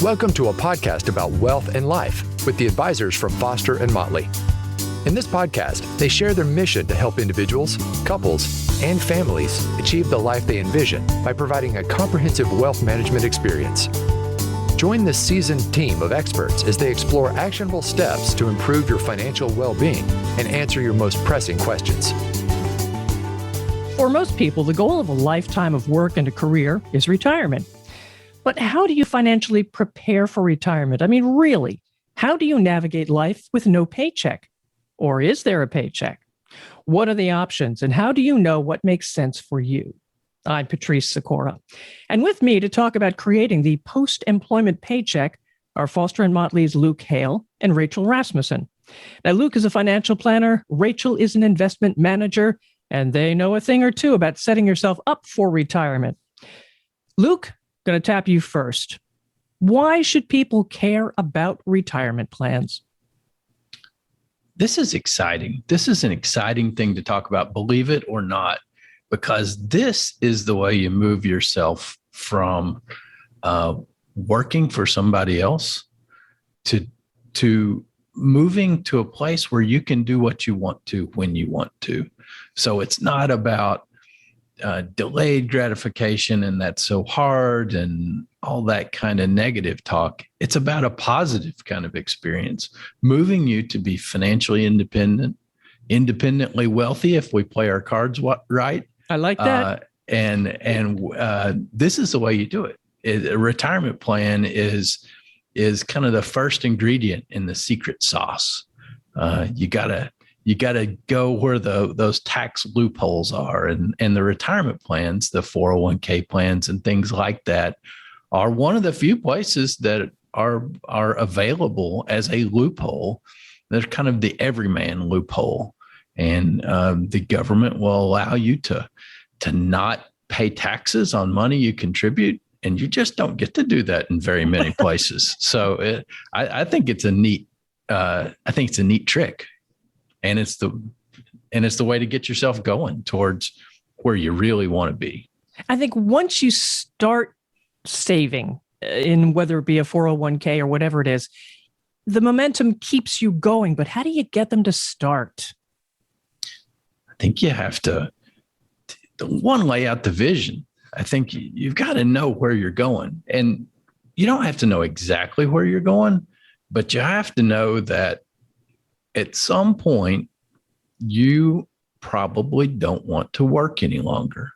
Welcome to a podcast about wealth and life with the advisors from Foster and Motley. In this podcast, they share their mission to help individuals, couples, and families achieve the life they envision by providing a comprehensive wealth management experience. Join this seasoned team of experts as they explore actionable steps to improve your financial well-being and answer your most pressing questions. For most people, the goal of a lifetime of work and a career is retirement. But how do you financially prepare for retirement? I mean, really, how do you navigate life with no paycheck? Or is there a paycheck? What are the options, and how do you know what makes sense for you? I'm Patrice Sikora. And with me to talk about creating the post-employment paycheck are Foster and Motley's Hail and Rachel Rasmussen. Now, Luke is a financial planner. Rachel is an investment manager, and they know a thing or two about setting yourself up for retirement. Luke, going to tap you first. Why should people care about retirement plans? This is exciting. This is an exciting thing to talk about, believe it or not, because this is the way you move yourself from working for somebody else to moving to a place where you can do what you want to when you want to. So it's not about delayed gratification and that's so hard and all that kind of negative talk. It's about a positive kind of experience, moving you to be financially independent, independently wealthy if we play our cards right. I like that. And this is the way you do it. A retirement plan is kind of the first ingredient in the secret sauce. You gotta go where those tax loopholes are, and the retirement plans, the 401k plans and things like that are one of the few places that are available as a loophole. They're kind of the everyman loophole. And the government will allow you to not pay taxes on money you contribute. And you just don't get to do that in very many places. So I think it's a neat trick. And it's the way to get yourself going towards where you really want to be. I think once you start saving in whether it be a 401k or whatever it is, the momentum keeps you going. But how do you get them to start? I think you have to lay out the vision. I think you've got to know where you're going. And you don't have to know exactly where you're going, but you have to know that at some point, you probably don't want to work any longer,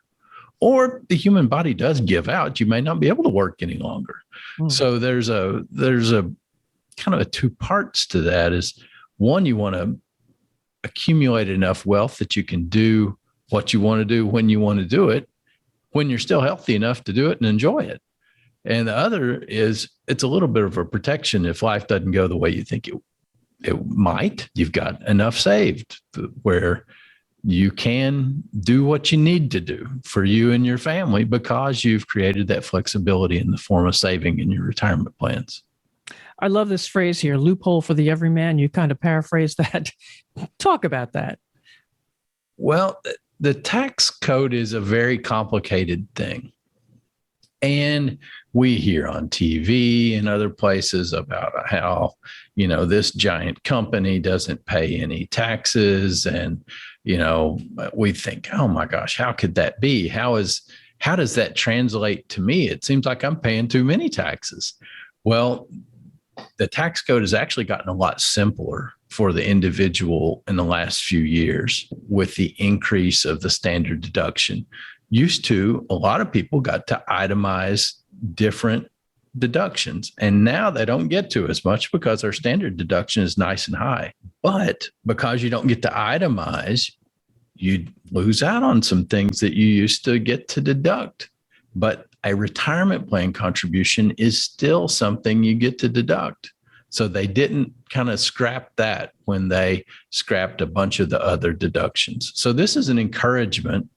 or the human body does give out. You may not be able to work any longer. So there's a kind of a two parts to that. Is one, you want to accumulate enough wealth that you can do what you want to do when you want to do it, when you're still healthy enough to do it and enjoy it. And the other is it's a little bit of a protection if life doesn't go the way you think it might. You've got enough saved where you can do what you need to do for you and your family because you've created that flexibility in the form of saving in your retirement plans. I love this phrase here, loophole for the everyman. You kind of paraphrase that. Talk about that. Well, the tax code is a very complicated thing. And we hear on TV and other places about how, this giant company doesn't pay any taxes. And, we think, oh my gosh, how could that be? How does that translate to me? It seems like I'm paying too many taxes. Well, the tax code has actually gotten a lot simpler for the individual in the last few years with the increase of the standard deduction. Used to, a lot of people got to itemize different deductions, and now they don't get to as much because our standard deduction is nice and high. But because you don't get to itemize, you lose out on some things that you used to get to deduct. But a retirement plan contribution is still something you get to deduct. So they didn't kind of scrap that when they scrapped a bunch of the other deductions. So this is an encouragement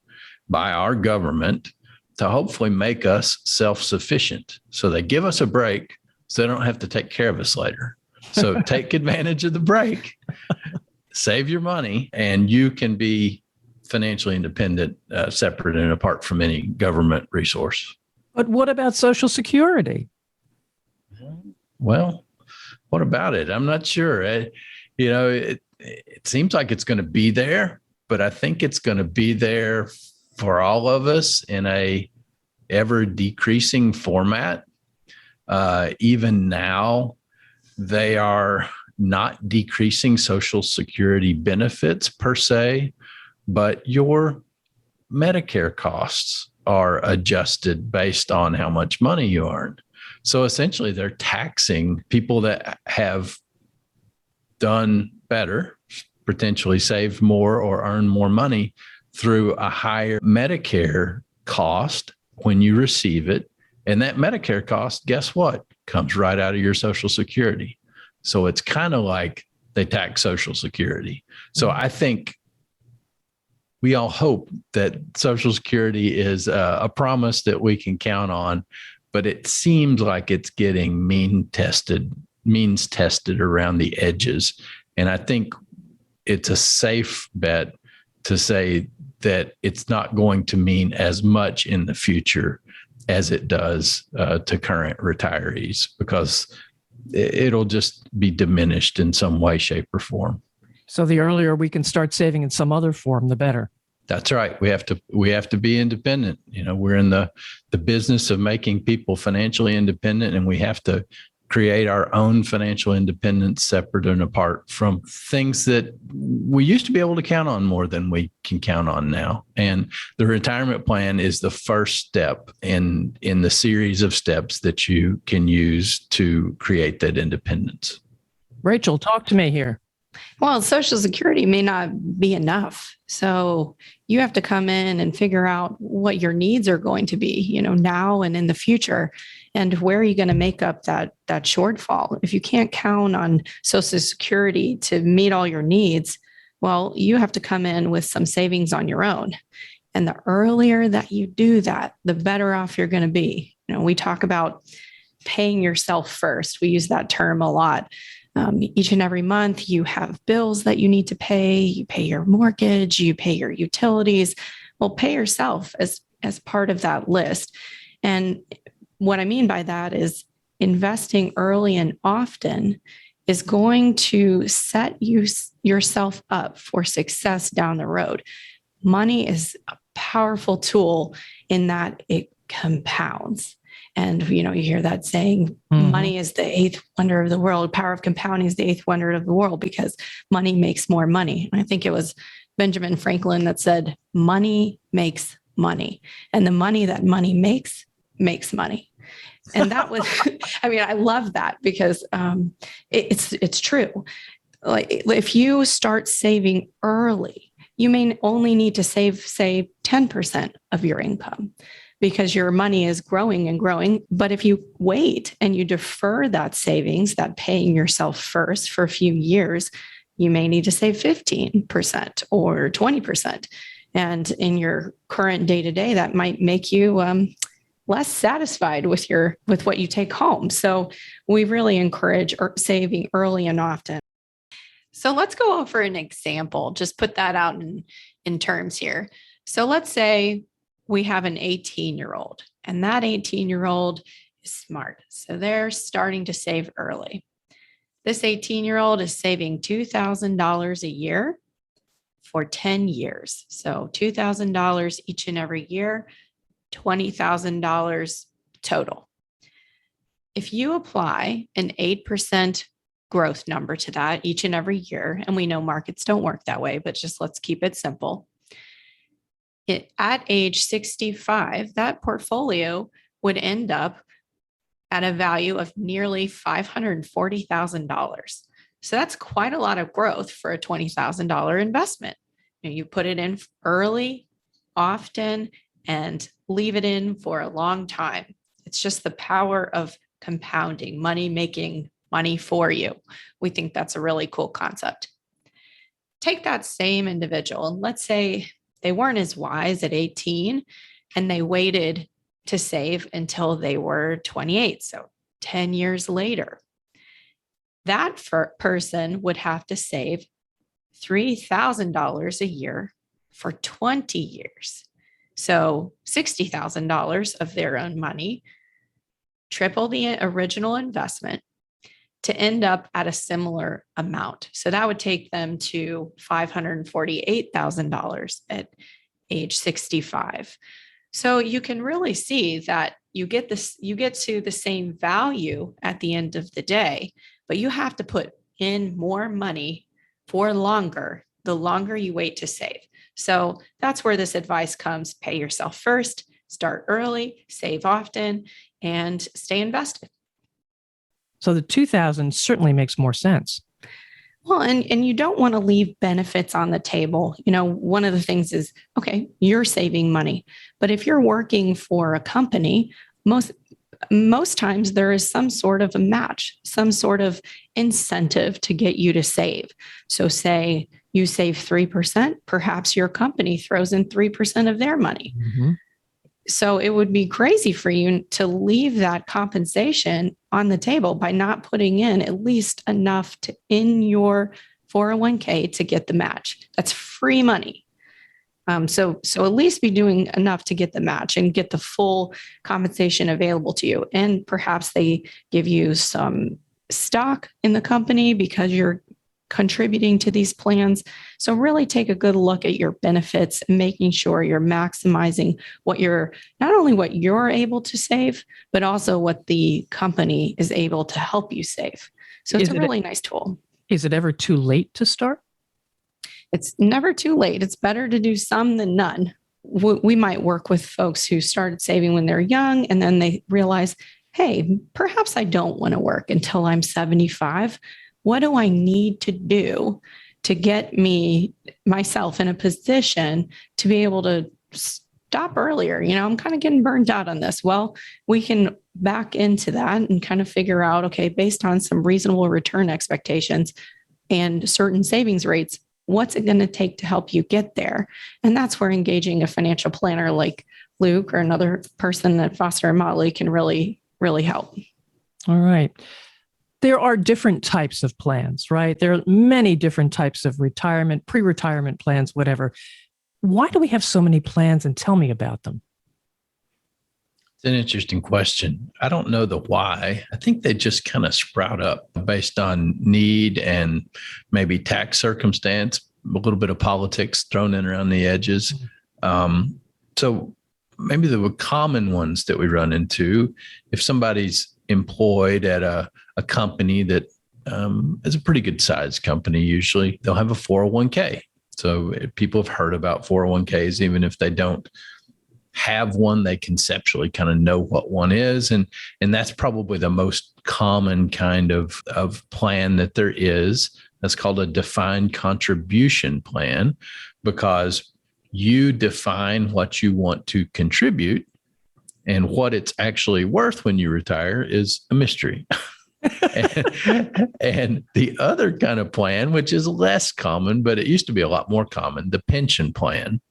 by our government to hopefully make us self-sufficient. So they give us a break so they don't have to take care of us later. So take advantage of the break, save your money, and you can be financially independent, separate and apart from any government resource. But what about Social Security? Well, what about it? I'm not sure. It seems like it's going to be there, but I think it's going to be there for all of us in a ever decreasing format. Even now, they are not decreasing Social Security benefits per se, but your Medicare costs are adjusted based on how much money you earn. So essentially, they're taxing people that have done better, potentially saved more or earned more money through a higher Medicare cost when you receive it. And that Medicare cost, guess what? Comes right out of your Social Security. So it's kind of like they tax Social Security. So I think we all hope that Social Security is a promise that we can count on, but it seems like it's getting means tested around the edges. And I think it's a safe bet to say that it's not going to mean as much in the future as it does to current retirees, because it'll just be diminished in some way, shape, or form. So the earlier we can start saving in some other form, the better. That's right. We have to be independent. We're in the business of making people financially independent, and we have to create our own financial independence separate and apart from things that we used to be able to count on more than we can count on now. And the retirement plan is the first step in the series of steps that you can use to create that independence. Rachel, talk to me here. Well, Social Security may not be enough. So you have to come in and figure out what your needs are going to be, now and in the future. And where are you going to make up that shortfall? If you can't count on Social Security to meet all your needs, well, you have to come in with some savings on your own. And the earlier that you do that, the better off you're going to be. We talk about paying yourself first. We use that term a lot. Each and every month, you have bills that you need to pay. You pay your mortgage, you pay your utilities. Well, pay yourself as part of that list. And what I mean by that is investing early and often is going to set yourself up for success down the road. Money is a powerful tool in that it compounds. And, you hear that saying, money is the eighth wonder of the world. Power of compounding is the eighth wonder of the world, because money makes more money. And I think it was Benjamin Franklin that said, money makes money. And the money that money makes money. And that was, I love that, because it's true. Like, if you start saving early, you may only need to save, say, 10% of your income, because your money is growing and growing. But if you wait and you defer that savings, that paying yourself first for a few years, you may need to save 15% or 20%. And in your current day-to-day, that might make you less satisfied with what you take home. So we really encourage saving early and often. So let's go over an example. Just put that out in terms here. So let's say we have an 18-year-old, and that 18-year-old is smart. So they're starting to save early. This 18-year-old is saving $2,000 a year for 10 years. So $2,000 each and every year, $20,000 total. If you apply an 8% growth number to that each and every year, and we know markets don't work that way, but just let's keep it simple. At age 65, that portfolio would end up at a value of nearly $540,000. So that's quite a lot of growth for a $20,000 investment. You put it in early, often, and leave it in for a long time. It's just the power of compounding, money making money for you. We think that's a really cool concept. Take that same individual, and let's say they weren't as wise at 18 and they waited to save until they were 28. So 10 years later, that person would have to save $3,000 a year for 20 years. So $60,000 of their own money triple the original investment to end up at a similar amount. So that would take them to $548,000 at age 65. So you can really see that you get to the same value at the end of the day, but you have to put in more money for longer, the longer you wait to save. So that's where this advice comes. Pay yourself first, start early, save often, and stay invested. So the 2000 certainly makes more sense. Well, and you don't want to leave benefits on the table. One of the things is, okay, you're saving money, but if you're working for a company, most times there is some sort of a match, some sort of incentive to get you to save. So say you save 3%, perhaps your company throws in 3% of their money. Mm-hmm. So it would be crazy for you to leave that compensation on the table by not putting in at least enough in your 401k to get the match. That's free money. So at least be doing enough to get the match and get the full compensation available to you. And perhaps they give you some stock in the company because you're contributing to these plans. So really take a good look at your benefits and making sure you're maximizing not only what you're able to save, but also what the company is able to help you save. So it's a really nice tool. Is it ever too late to start? It's never too late. It's better to do some than none. We might work with folks who started saving when they're young, and then they realize, hey, perhaps I don't want to work until I'm 75. What do I need to do to get myself in a position to be able to stop earlier? I'm kind of getting burned out on this. Well, we can back into that and kind of figure out, okay, based on some reasonable return expectations and certain savings rates, what's it going to take to help you get there? And that's where engaging a financial planner like Luke or another person at Foster and Motley can really, really help. All right. There are different types of plans, right? There are many different types of retirement, pre-retirement plans, whatever. Why do we have so many plans, and tell me about them? It's an interesting question. I don't know the why. I think they just kind of sprout up based on need and maybe tax circumstance, a little bit of politics thrown in around the edges. So maybe the common ones that we run into, if somebody's employed at a company that is a pretty good sized company, usually they'll have a 401k. So people have heard about 401ks, even if they don't have one, they conceptually kind of know what one is. And that's probably the most common kind of plan that there is. That's called a defined contribution plan, because you define what you want to contribute, and what it's actually worth when you retire is a mystery. and the other kind of plan, which is less common, but it used to be a lot more common, the pension plan.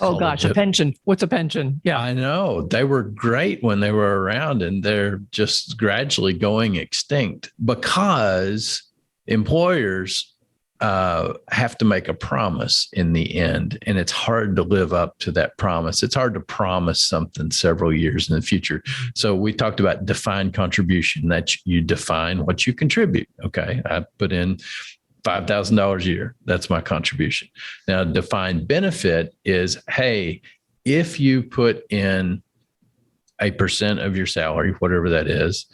Oh gosh, a pension. What's a pension? Yeah, I know. They were great when they were around, and they're just gradually going extinct because employers have to make a promise in the end, and it's hard to live up to that promise. It's hard to promise something several years in the future. So we talked about defined contribution, that you define what you contribute. Okay, I put in $5,000 a year. That's my contribution. Now, defined benefit is, hey, if you put in 8% of your salary, whatever that is,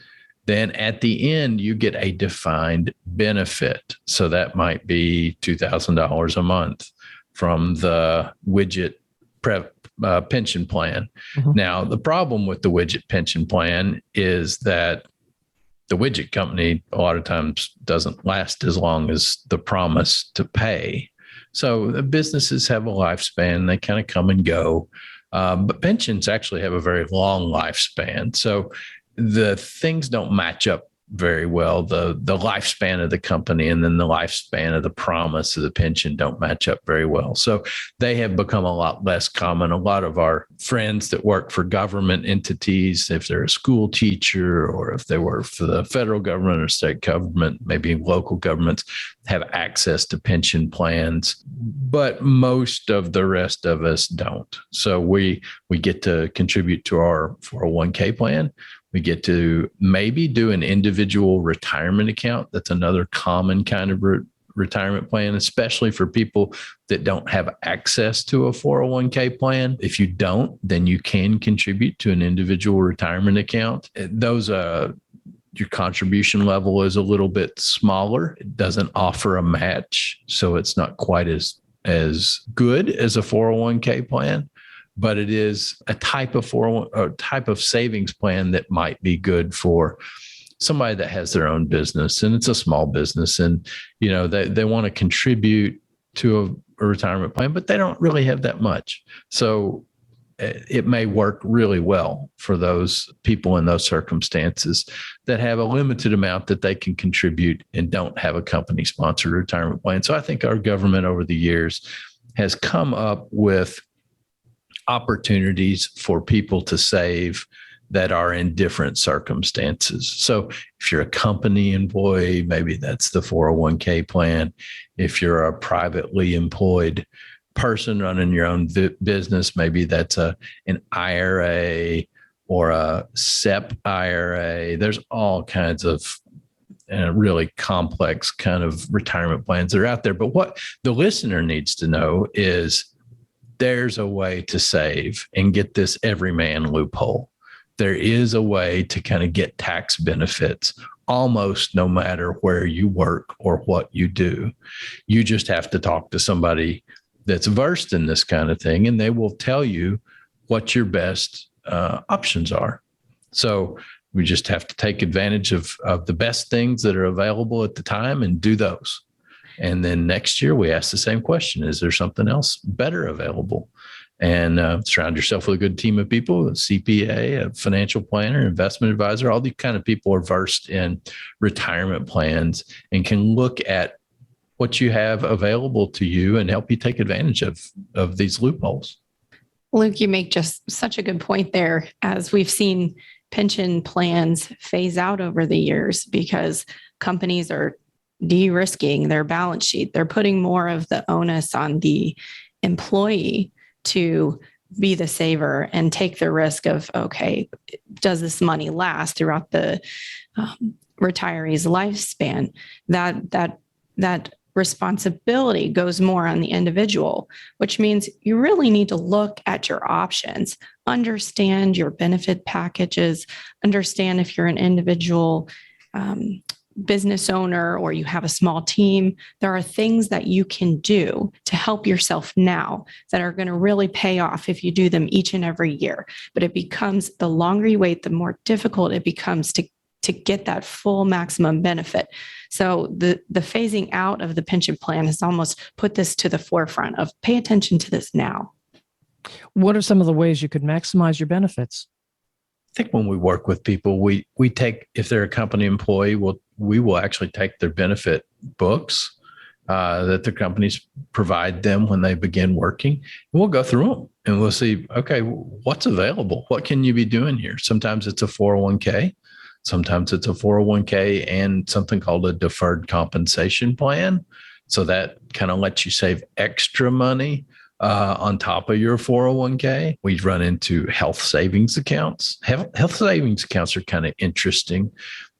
then at the end, you get a defined benefit. So that might be $2,000 a month from the widget pension plan. Mm-hmm. Now, the problem with the widget pension plan is that the widget company a lot of times doesn't last as long as the promise to pay. So the businesses have a lifespan. They kind of come and go. But pensions actually have a very long lifespan. So the things don't match up very well. The lifespan of the company and then the lifespan of the promise of the pension don't match up very well. So they have become a lot less common. A lot of our friends that work for government entities, if they're a school teacher or if they work for the federal government or state government, maybe local governments, have access to pension plans, but most of the rest of us don't. So we get to contribute to our 401k plan. We get to maybe do an individual retirement account. That's another common kind of retirement plan, especially for people that don't have access to a 401k plan. If you don't, then you can contribute to an individual retirement account. Those, your contribution level is a little bit smaller. It doesn't offer a match, so it's not quite as good as a 401k plan, but it is a type of savings plan that might be good for somebody that has their own business and it's a small business, and they want to contribute to a retirement plan, but they don't really have that much. So it may work really well for those people in those circumstances that have a limited amount that they can contribute and don't have a company sponsored retirement plan. So I think our government over the years has come up with opportunities for people to save that are in different circumstances. So if you're a company employee, maybe that's the 401k plan. If you're a privately employed person running your own business, maybe that's an IRA or a SEP IRA. There's all kinds of really complex kind of retirement plans that are out there. But what the listener needs to know is there's a way to save and get this everyman loophole. There is a way to kind of get tax benefits almost no matter where you work or what you do. You just have to talk to somebody that's versed in this kind of thing, and they will tell you what your best options are. So we just have to take advantage of the best things that are available at the time and do those. And then next year we ask the same question: is there something else better available? And surround yourself with a good team of people, a CPA, a financial planner, investment advisor. All these kind of people are versed in retirement plans and can look at what you have available to you and help you take advantage of these loopholes. Luke, you make just such a good point there, as we've seen pension plans phase out over the years because companies are de-risking their balance sheet. They're putting more of the onus on the employee to be the saver and take the risk of, okay, does this money last throughout the retiree's lifespan? That responsibility goes more on the individual, which means you really need to look at your options, understand your benefit packages, understand if you're an individual business owner or you have a small team. There are things that you can do to help yourself now that are going to really pay off if you do them each and every year. But it becomes, the longer you wait, the more difficult it becomes to get that full maximum benefit. So the phasing out of the pension plan has almost put this to the forefront of pay attention to this now. What are some of the ways you could maximize your benefits? I think when we work with people, we take, if they're a company employee, we will actually take their benefit books that the companies provide them when they begin working. And we'll go through them and we'll see, okay, what's available? What can you be doing here? Sometimes it's a 401k. Sometimes it's a 401k and something called a deferred compensation plan. So that kind of lets you save extra money on top of your 401k. We run into health savings accounts. Health savings accounts are kind of interesting.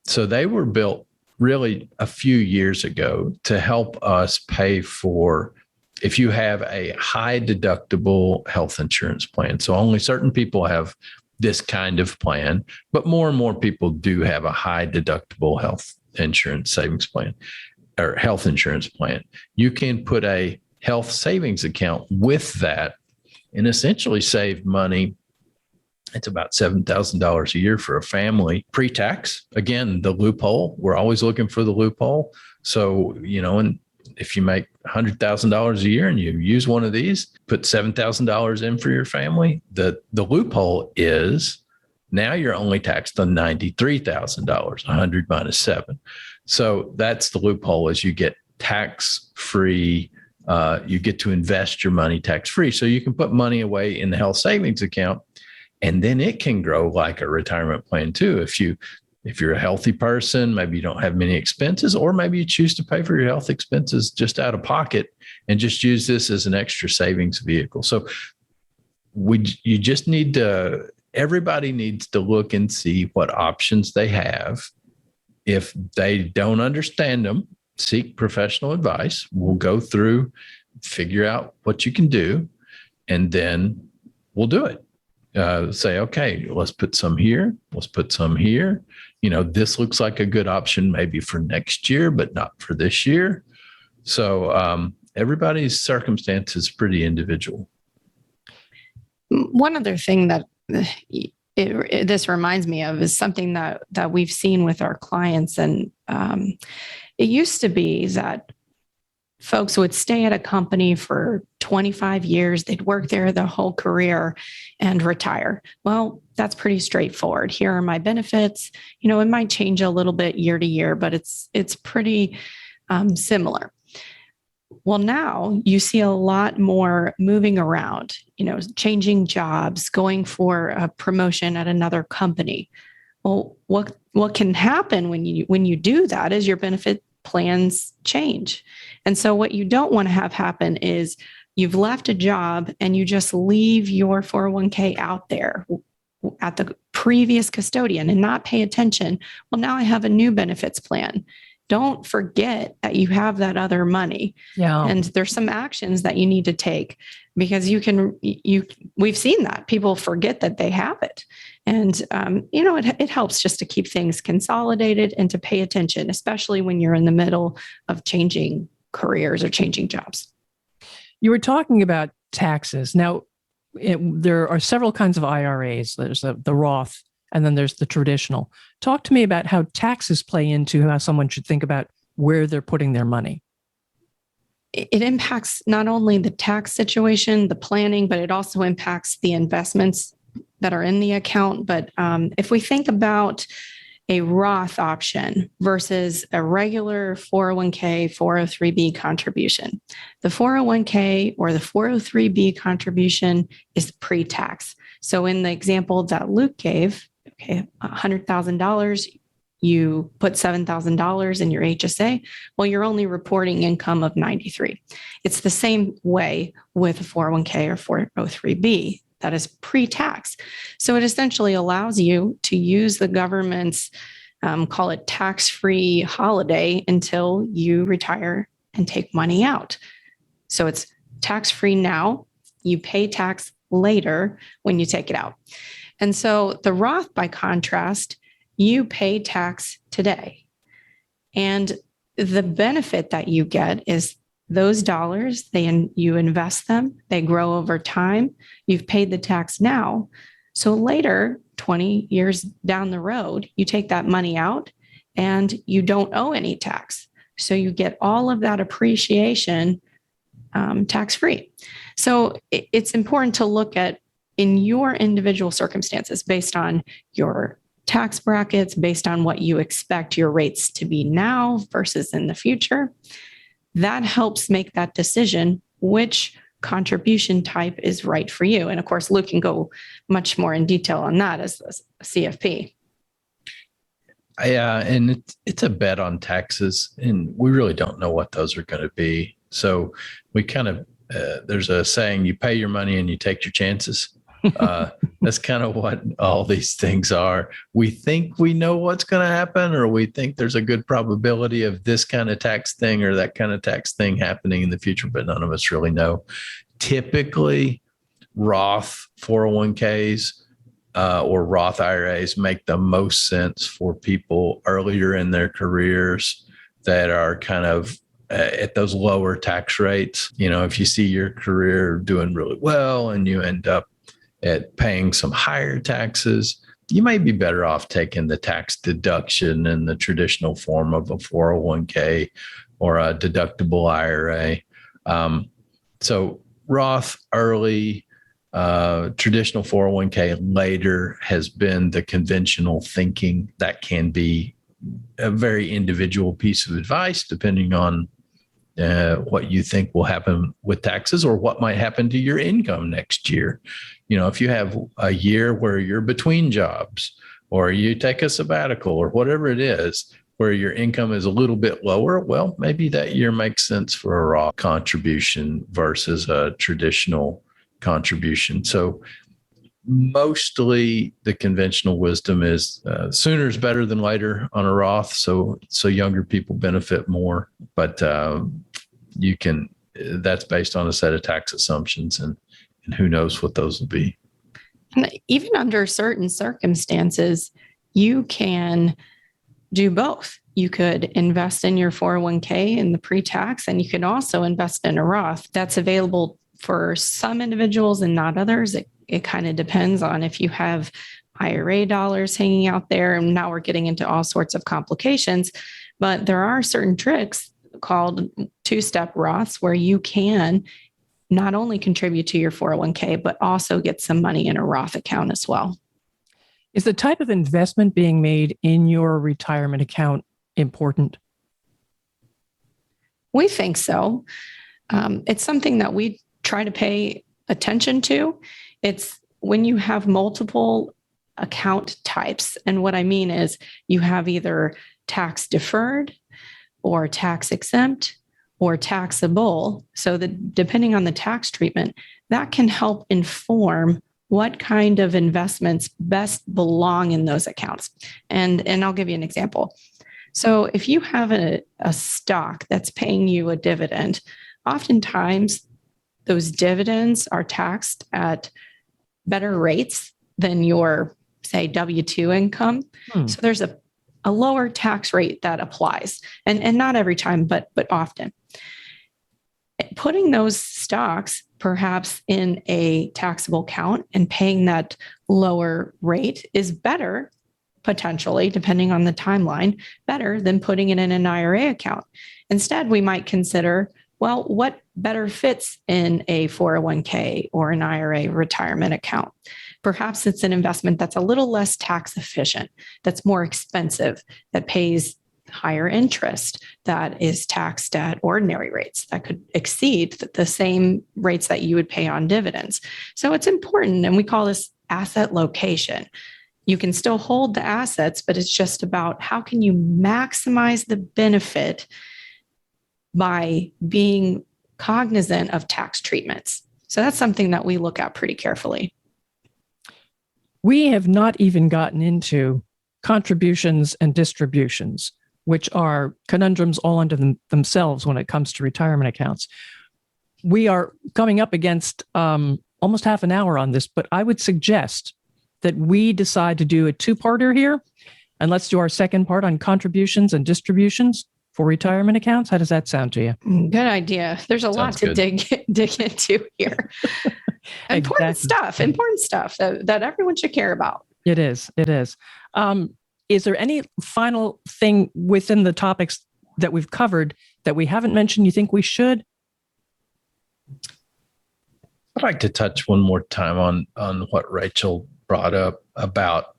So they were built really a few years ago to help us pay for, if you have a high deductible health insurance plan. So only certain people have this kind of plan, but more and more people do have a high deductible health insurance savings plan or health insurance plan. You can put a health savings account with that and essentially save money. It's about $7,000 a year for a family pre-tax. Again, the loophole, we're always looking for the loophole. So, and if you make $100,000 a year and you use one of these, put $7,000 in for your family, the loophole is now you're only taxed on $93,000, 100 minus 7. So that's the loophole, is you get tax-free. You get to invest your money tax-free. So you can put money away in the health savings account, and then it can grow like a retirement plan too. If you're a healthy person, maybe you don't have many expenses, or maybe you choose to pay for your health expenses just out of pocket and just use this as an extra savings vehicle. So you just need to everybody needs to look and see what options they have. If they don't understand them, seek professional advice. We'll go through, figure out what you can do, and then we'll do it. Say, okay, let's put some here. Let's put some here. This looks like a good option maybe for next year, but not for this year. So everybody's circumstance is pretty individual. One other thing that this reminds me of is something that we've seen with our clients. And it used to be that folks would stay at a company for 25 years. They'd work there their whole career and retire. Well, that's pretty straightforward. Here are my benefits. It might change a little bit year to year, but it's pretty similar. Well, now you see a lot more moving around, changing jobs, going for a promotion at another company. Well, what can happen when you do that is your benefit plans change. And so what you don't want to have happen is you've left a job and you just leave your 401k out there at the previous custodian and not pay attention. Well, now I have a new benefits plan. Don't forget that you have that other money. Yeah. And there's some actions that you need to take because we've seen that people forget that they have it. And, it helps just to keep things consolidated and to pay attention, especially when you're in the middle of changing careers or changing jobs. You were talking about taxes. Now, there are several kinds of IRAs. There's the Roth, and then there's the traditional. Talk to me about how taxes play into how someone should think about where they're putting their money. It impacts not only the tax situation, the planning, but it also impacts the investments that are in the account. But if we think about a Roth option versus a regular 401k, 403b contribution, the 401k or the 403b contribution is pre-tax. So in the example that Luke gave, $100,000, you put $7,000 in your HSA. Well, you're only reporting income of 93. It's the same way with a 401k or 403b. That is pre-tax. So it essentially allows you to use the government's, call it tax-free holiday until you retire and take money out. So it's tax-free now. You pay tax later when you take it out. And so the Roth, by contrast, you pay tax today. And the benefit that you get is those dollars, you invest them, they grow over time. You've paid the tax now. So later, 20 years down the road, you take that money out and you don't owe any tax. So you get all of that appreciation tax-free. So it's important to look at in your individual circumstances based on your tax brackets, based on what you expect your rates to be now versus in the future. That helps make that decision, which contribution type is right for you. And of course, Luke can go much more in detail on that as a CFP. Yeah, and it's a bet on taxes, and we really don't know what those are going to be. So we kind of, there's a saying, you pay your money and you take your chances. That's kind of what all these things are. We think we know what's going to happen, or we think there's a good probability of this kind of tax thing or that kind of tax thing happening in the future, but none of us really know. Typically, Roth 401ks or Roth IRAs make the most sense for people earlier in their careers that are kind of at those lower tax rates. If you see your career doing really well and you end up at paying some higher taxes, you may be better off taking the tax deduction in the traditional form of a 401k or a deductible IRA. So Roth early, traditional 401k later has been the conventional thinking. That can be a very individual piece of advice depending on what you think will happen with taxes or what might happen to your income next year. If you have a year where you're between jobs or you take a sabbatical or whatever it is, where your income is a little bit lower, well, maybe that year makes sense for a Roth contribution versus a traditional contribution. So mostly the conventional wisdom is sooner is better than later on a Roth. So younger people benefit more, but that's based on a set of tax assumptions, and who knows what those will be. And even under certain circumstances, you can do both. You could invest in your 401k in the pre-tax, and you can also invest in a Roth. That's available for some individuals and not others. It kind of depends on if you have IRA dollars hanging out there. And now we're getting into all sorts of complications, but there are certain tricks called two-step Roths where you can not only contribute to your 401k, but also get some money in a Roth account as well. Is the type of investment being made in your retirement account important? We think so. It's something that we try to pay attention to. It's when you have multiple account types. And what I mean is you have either tax deferred or tax exempt or taxable. So that depending on the tax treatment, that can help inform what kind of investments best belong in those accounts. And I'll give you an example. So if you have a stock that's paying you a dividend, oftentimes those dividends are taxed at better rates than your, say, W-2 income. So there's a lower tax rate that applies, and not every time, but often. Putting those stocks perhaps in a taxable account and paying that lower rate is better, potentially, depending on the timeline, better than putting it in an IRA account. Instead, we might consider, well, what better fits in a 401k or an IRA retirement account? Perhaps it's an investment that's a little less tax efficient, that's more expensive, that pays higher interest, that is taxed at ordinary rates that could exceed the same rates that you would pay on dividends. So it's important, and we call this asset location. You can still hold the assets, but it's just about how can you maximize the benefit by being cognizant of tax treatments. So that's something that we look at pretty carefully. We have not even gotten into contributions and distributions, which are conundrums all unto themselves when it comes to retirement accounts. We are coming up against almost half an hour on this, but I would suggest that we decide to do a two-parter here, and let's do our second part on contributions and distributions for retirement accounts. How does that sound to you? Good idea. There's a lot to dig into here. Important stuff that everyone should care about. It is. Is there any final thing within the topics that we've covered that we haven't mentioned you think we should? I'd like to touch one more time on what Rachel brought up about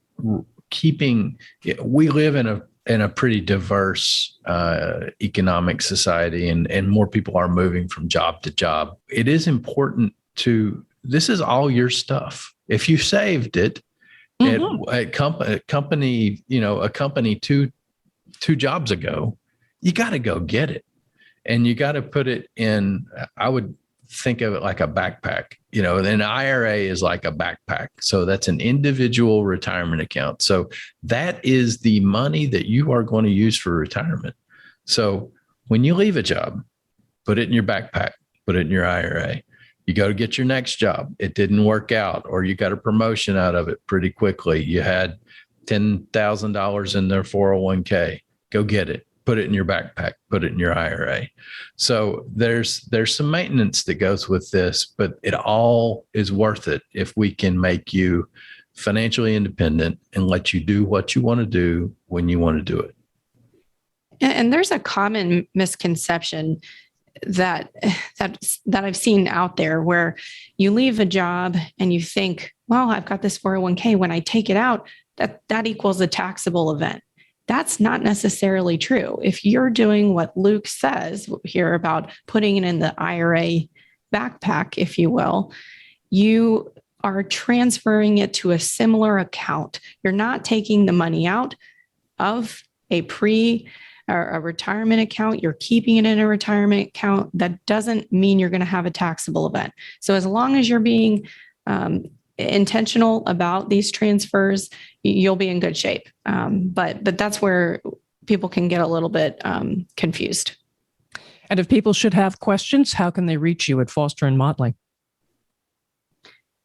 keeping. We live in a pretty diverse economic society, and more people are moving from job to job. It is important this is all your stuff. If you saved it at company, a company two jobs ago, you got to go get it, and you got to put it in. I would think of it like a backpack. An IRA is like a backpack. So that's an individual retirement account. So that is the money that you are going to use for retirement. So when you leave a job, put it in your backpack, put it in your IRA. You go to get your next job. It didn't work out, or you got a promotion out of it pretty quickly. You had $10,000 in their 401k. Go get it. Put it in your backpack, put it in your IRA. So there's some maintenance that goes with this, but it all is worth it if we can make you financially independent and let you do what you want to do when you want to do it. And there's a common misconception that I've seen out there where you leave a job and you think, well, I've got this 401k. When I take it out, that equals a taxable event. That's not necessarily true. If you're doing what Luke says here about putting it in the IRA backpack, if you will, you are transferring it to a similar account. You're not taking the money out of a retirement account. You're keeping it in a retirement account. That doesn't mean you're going to have a taxable event. So as long as you're being intentional about these transfers, you'll be in good shape. But that's where people can get a little bit confused. And if people should have questions, how can they reach you at Foster and Motley?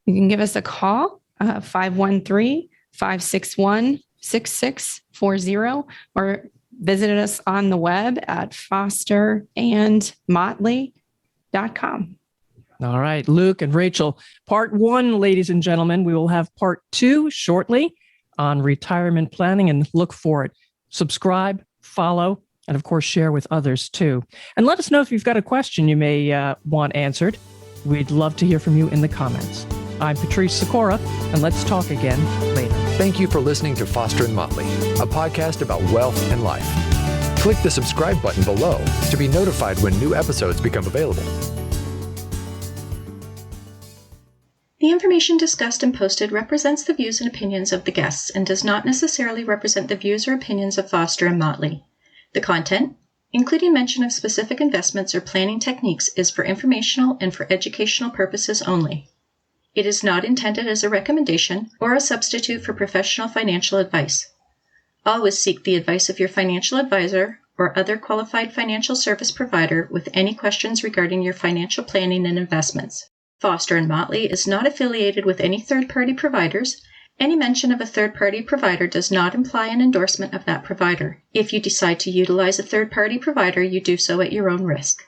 You can give us a call, 513-561-6640, or visit us on the web at fosterandmotley.com. All right, Luke and Rachel, part 1, ladies and gentlemen. We will have part 2 shortly on retirement planning, and look for it. Subscribe, follow, and of course, share with others too. And let us know if you've got a question you may want answered. We'd love to hear from you in the comments. I'm Patrice Sikora, and let's talk again later. Thank you for listening to Foster and Motley, a podcast about wealth and life. Click the subscribe button below to be notified when new episodes become available. The information discussed and posted represents the views and opinions of the guests and does not necessarily represent the views or opinions of Foster and Motley. The content, including mention of specific investments or planning techniques, is for informational and for educational purposes only. It is not intended as a recommendation or a substitute for professional financial advice. Always seek the advice of your financial advisor or other qualified financial service provider with any questions regarding your financial planning and investments. Foster and Motley is not affiliated with any third-party providers. Any mention of a third-party provider does not imply an endorsement of that provider. If you decide to utilize a third-party provider, you do so at your own risk.